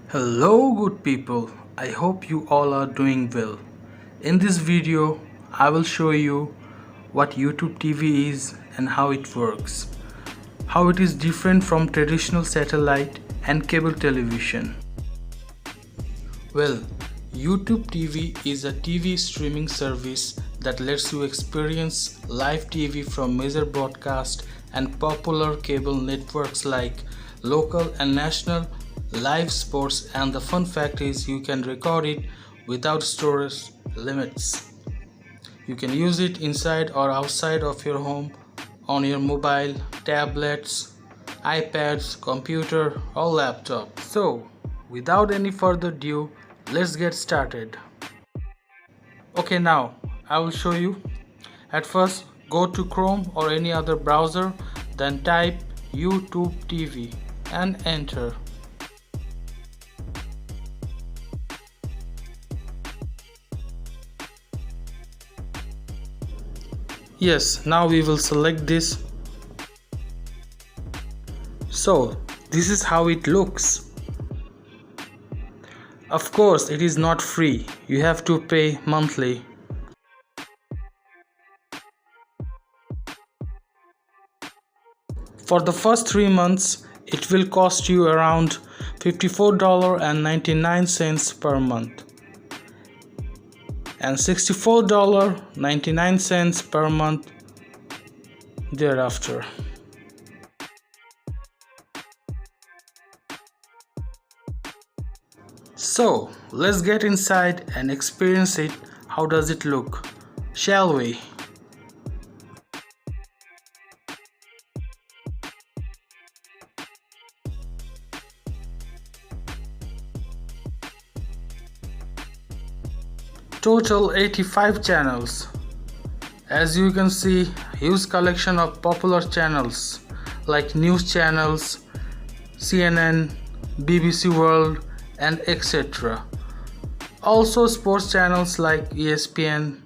Hello good people, I hope you all are doing well. In this video, I will show you what YouTube TV is and how it works. How it is different from traditional satellite and cable television. Well, YouTube TV is a TV streaming service that lets you experience live TV from major broadcast and popular cable networks like local and national live sports, and the fun fact is you can record it without storage limits. You can use it inside or outside of your home on your mobile, tablets, iPads, computer or laptop. So, without any further ado, let's get started. Okay, now I will show you. At first, go to Chrome or any other browser, then type YouTube TV and enter. Yes, now we will select this. So, this is how it looks. Of course, it is not free. You have to pay monthly. For the first 3 months, it will cost you around $54.99 per month and $64.99 per month thereafter. So, let's get inside and experience it. How does it look? Shall we? Total 85 channels. As you can see, huge collection of popular channels like news channels, CNN, BBC World and etc. Also sports channels like ESPN,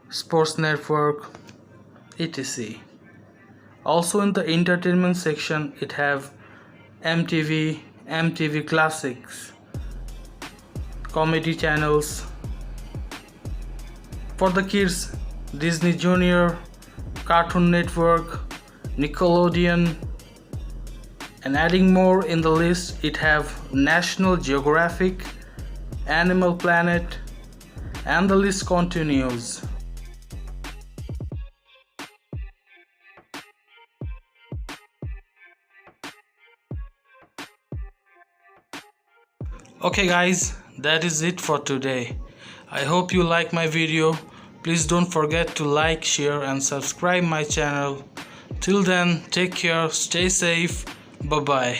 Sports Network, etc. Also in the entertainment section it have MTV, MTV Classics, comedy channels. For the kids, Disney Junior, Cartoon Network, Nickelodeon, and adding more in the list, it have National Geographic, Animal Planet, and the list continues. Okay guys, that is it for today. I hope you like my video. Please don't forget to like, share and subscribe my channel. Till then, take care, stay safe, bye bye.